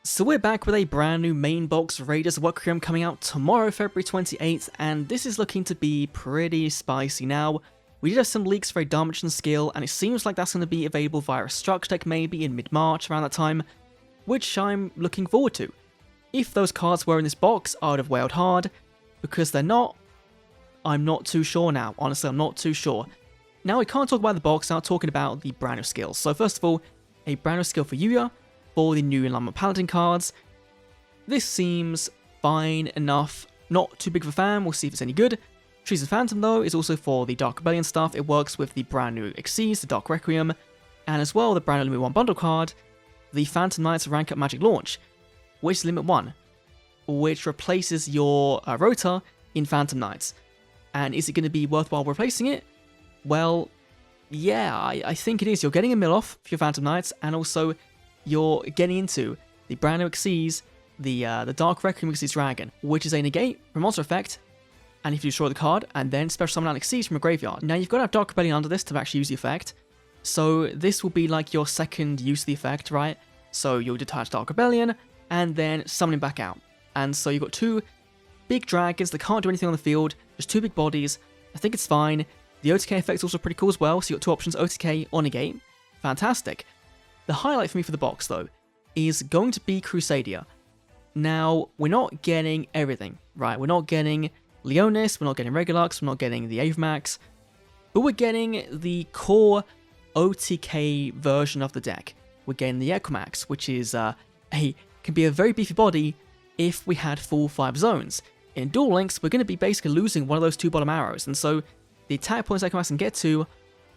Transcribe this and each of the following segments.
So we're back with a brand new main box Raiders Requiem coming out tomorrow, February 28th, and this is looking to be pretty spicy. Now, we did have some leaks for a Dimension skill, and it seems like that's going to be available via a structure deck maybe in mid-March around that time, which I'm looking forward to. If those cards were in this box, I would have wailed hard. Because they're not, I'm not too sure now. Honestly, I'm not too sure. Now, we can't talk about the box without talking about the brand new skills. So first of all, a brand new skill for Yuya, for the new Alignment Paladin cards. This seems fine enough, not too big of a fan, we'll see if it's any good. Treason Phantom though is also for the Dark Rebellion stuff, it works with the brand new Xyz, the Dark Requiem, and as well the brand new Limit 1 bundle card, the Phantom Knights Rank Up Magic Launch, which is Limit 1, which replaces your Rota in Phantom Knights. And is it going to be worthwhile replacing it? Well, yeah, I think it is. You're getting a mill off for your Phantom Knights, and also you're getting into the brand new Xyz, the Dark Requiem Xyz Dragon, which is a negate from monster effect, and if you destroy the card, and then special summon out Xyz from a graveyard. Now you've got to have Dark Rebellion under this to actually use the effect, so this will be like your second use of the effect, right? So you'll detach Dark Rebellion, and then summon him back out. And so you've got two big dragons that can't do anything on the field, just two big bodies. I think it's fine. The OTK effect's also pretty cool as well, so you've got two options, OTK or negate. Fantastic. The highlight for me for the box, though, is going to be Crusadia. Now, we're not getting everything, right? We're not getting Leonis, we're not getting Regulux, we're not getting the Avemax, but we're getting the core OTK version of the deck. We're getting the Equimax, which is can be a very beefy body if we had full 5 zones. In Duel Links, we're going to be basically losing one of those two bottom arrows, and so the attack points Equimax can get to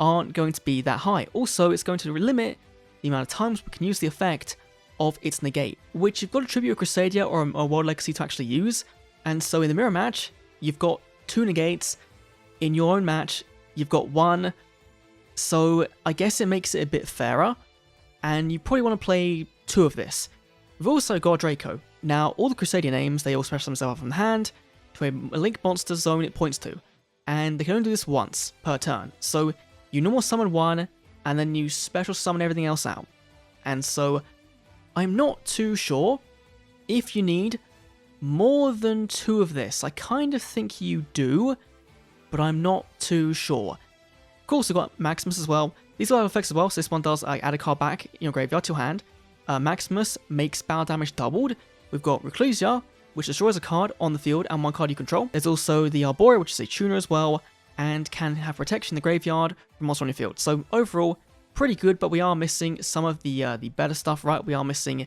aren't going to be that high. Also, it's going to limit the amount of times we can use the effect of its negate, which you've got to tribute a Crusadia or a World Legacy to actually use. And so in the mirror match, you've got 2 negates. In your own match, you've got 1. So I guess it makes it a bit fairer, and you probably want to play 2 of this. We've also got Draco. Now, all the Crusadia names, they all special themselves out from the hand to a link monster zone it points to, and they can only do this once per turn. So you normal summon 1, and then you special summon everything else out. And so, I'm not too sure if you need more than 2 of this. I kind of think you do, but I'm not too sure. Of course, we've got Maximus as well. These all have effects as well, so this one does add a card back in your graveyard to your hand. Maximus makes battle damage doubled. We've got Reclusia, which destroys a card on the field and 1 card you control. There's also the Arborea, which is a tuner as well, and can have protection in the graveyard from monster on your field. So overall, pretty good, but we are missing some of the better stuff, right? We are missing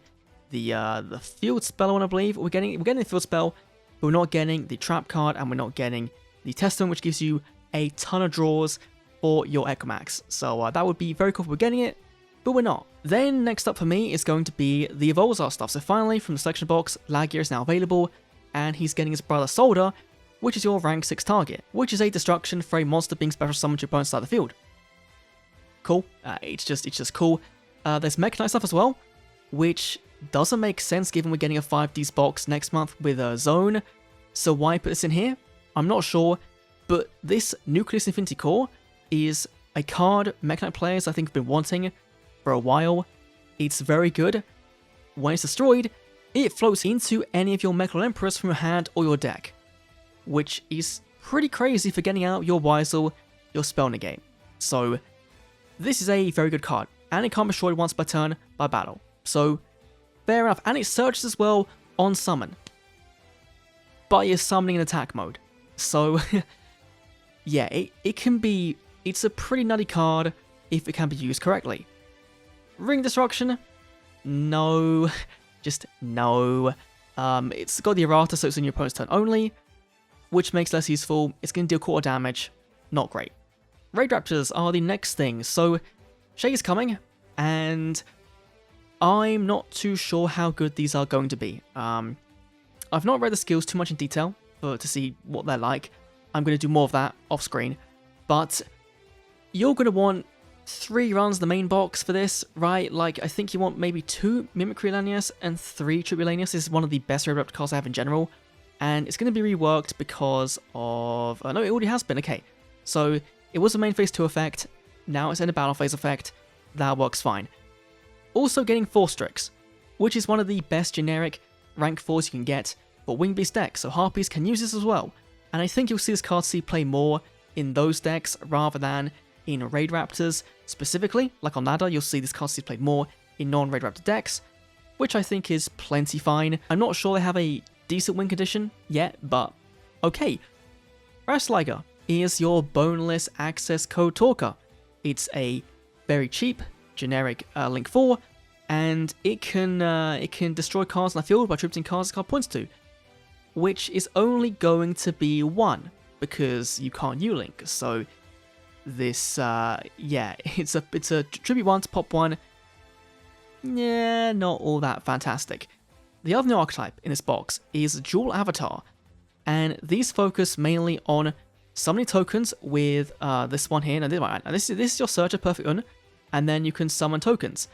the field spell one, I believe. We're getting the field spell, but we're not getting the trap card, and we're not getting the testament, which gives you a ton of draws for your Equimax. So that would be very cool if we're getting it, but we're not. Then next up for me is going to be the Evolzar stuff. So finally, from the selection box, Lagia is now available, and he's getting his brother Solder, which is your rank 6 target, which is a destruction for a monster being special summoned to your opponent's side of the field. Cool. It's just cool. There's Mechanite stuff as well, which doesn't make sense given we're getting a 5Ds box next month with a zone. So why put this in here? I'm not sure, but this Nucleus Infinity Core is a card Mechanite players I think have been wanting for a while. It's very good. When it's destroyed, it floats into any of your Mechanite Emperors from your hand or your deck, which is pretty crazy for getting out your Weisel, your Spell Negate. So this is a very good card, and it can't be destroyed once per turn by battle. So fair enough, and it searches as well on summon, but you're summoning in attack mode. So yeah, it's a pretty nutty card if it can be used correctly. Ring Destruction? No, just no. It's got the errata, so it's in your opponent's turn only, which makes it less useful. It's going to deal quarter damage, not great. Raidraptors are the next thing. So Shay is coming, and I'm not too sure how good these are going to be. I've not read the skills too much in detail to see what they're like. I'm going to do more of that off screen, but you're going to want 3 runs the main box for this, right? Like, I think you want maybe 2 Mimicry Lanius and 3 Tribulanius. This is one of the best Raidraptor cards I have in general, and it's going to be reworked because of... no, it already has been, okay. So it was a main phase 2 effect, now it's in a battle phase effect. That works fine. Also getting 4 Strix, which is one of the best generic rank 4s you can get for Wing Beast decks, so Harpies can use this as well. And I think you'll see this card play more in those decks rather than in Raidraptors specifically. Like on ladder, you'll see this card played more in non-Raidraptor decks, which I think is plenty fine. I'm not sure they have a decent win condition yet, but okay. Rastliger is your boneless access code talker. It's a very cheap, generic Link 4, and it can destroy cards in the field by tributing cards the card points to, which is only going to be 1, because you can't U-Link, so this, yeah, it's a tribute 1 to pop 1, yeah, not all that fantastic. The other new archetype in this box is Duel Avatar, and these focus mainly on summoning tokens with this one here. Now this is your Searcher Perfect Un, and then you can summon tokens.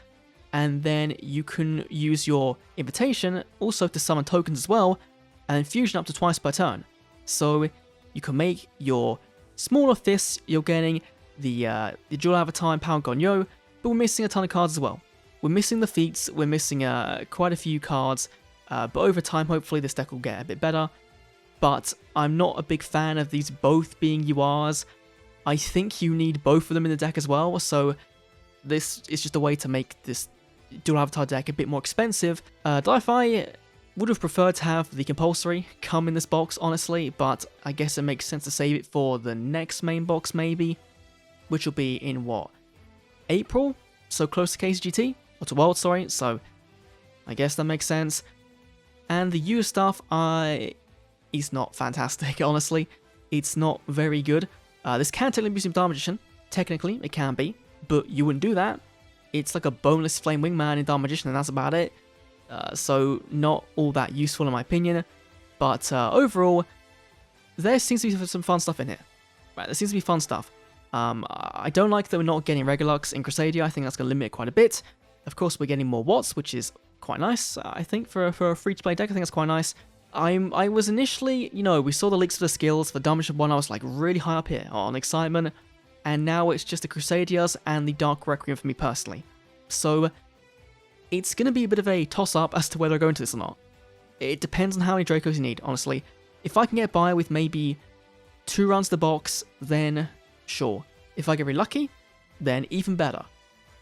And then you can use your Invitation also to summon tokens as well, and then fusion up to twice per turn. So you can make your smaller fists, you're getting the Duel Avatar and Power Gonyo, but we're missing a ton of cards as well. We're missing the feats, we're missing quite a few cards, but over time hopefully this deck will get a bit better. But I'm not a big fan of these both being URs. I think you need both of them in the deck as well, so this is just a way to make this Duel Avatar deck a bit more expensive. Di-Fi would have preferred to have the compulsory come in this box, honestly, but I guess it makes sense to save it for the next main box maybe, which will be in what? April? So close to KCGT? Or to World, sorry, so I guess that makes sense. And the U stuff is not fantastic, honestly. It's not very good. This can technically be some Dark Magician. Technically, it can be, but you wouldn't do that. It's like a boneless Flame Wingman in Dark Magician, and that's about it. So not all that useful in my opinion. But overall, there seems to be some fun stuff in here. Right, there seems to be fun stuff. I don't like that we're not getting Regulux in Crusadia. I think that's going to limit it quite a bit. Of course, we're getting more Watts, which is quite nice. I think for a free-to-play deck, I think that's quite nice. I was initially, you know, we saw the leaks for the skills for Dark Magician 1, I was like really high up here on excitement, and now it's just the Crusadias and the Dark Requiem for me personally. So it's going to be a bit of a toss-up as to whether I go into this or not. It depends on how many Dracos you need, honestly. If I can get by with maybe 2 runs to the box, then sure. If I get really lucky, then even better.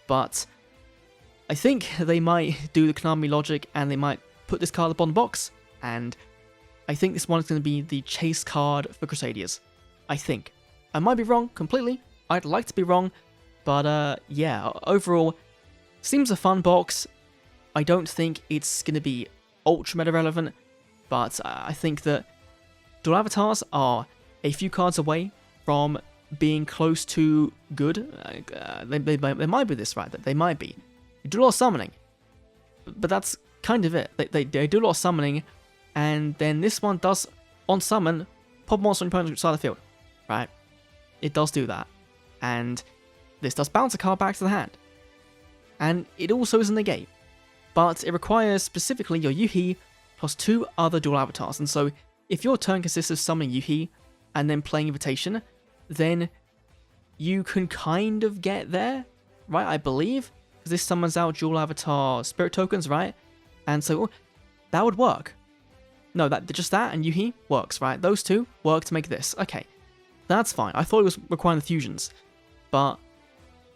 But I think they might do the Konami logic and they might put this card upon the box, and I think this one is going to be the chase card for Crusadias. I think. I might be wrong completely. I'd like to be wrong, but yeah, overall, seems a fun box. I don't think it's going to be ultra meta relevant, but I think that Duel Avatars are a few cards away from being close to good. They might be this, right? They might be. They do a lot of summoning, but that's kind of it. They do a lot of summoning, and then this one does, on summon, pop monster on your opponent's side of the field, right? It does do that, and this does bounce a card back to the hand. And it also is a negate, but it requires specifically your Yuhi plus 2 other Duel Avatars, and so if your turn consists of summoning Yuhi and then playing Invitation, then you can kind of get there, right, I believe? Because this summons out Duel Avatar Spirit tokens, right? And so that would work. No, just that and Yuhi works, right? Those two work to make this. Okay, that's fine. I thought it was requiring the fusions, but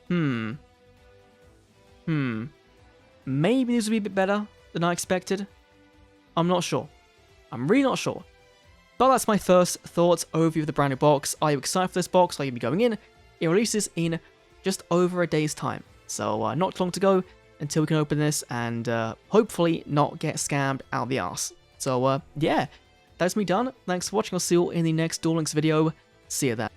maybe this would be a bit better than I expected. I'm not sure. I'm really not sure. But that's my first thoughts overview of the brand new box. Are you excited for this box? Are you going to be going in? It releases in just over a day's time. So not long to go until we can open this and hopefully not get scammed out the arse. So yeah, that's me done. Thanks for watching. I'll see you all in the next Duel Links video. See you then.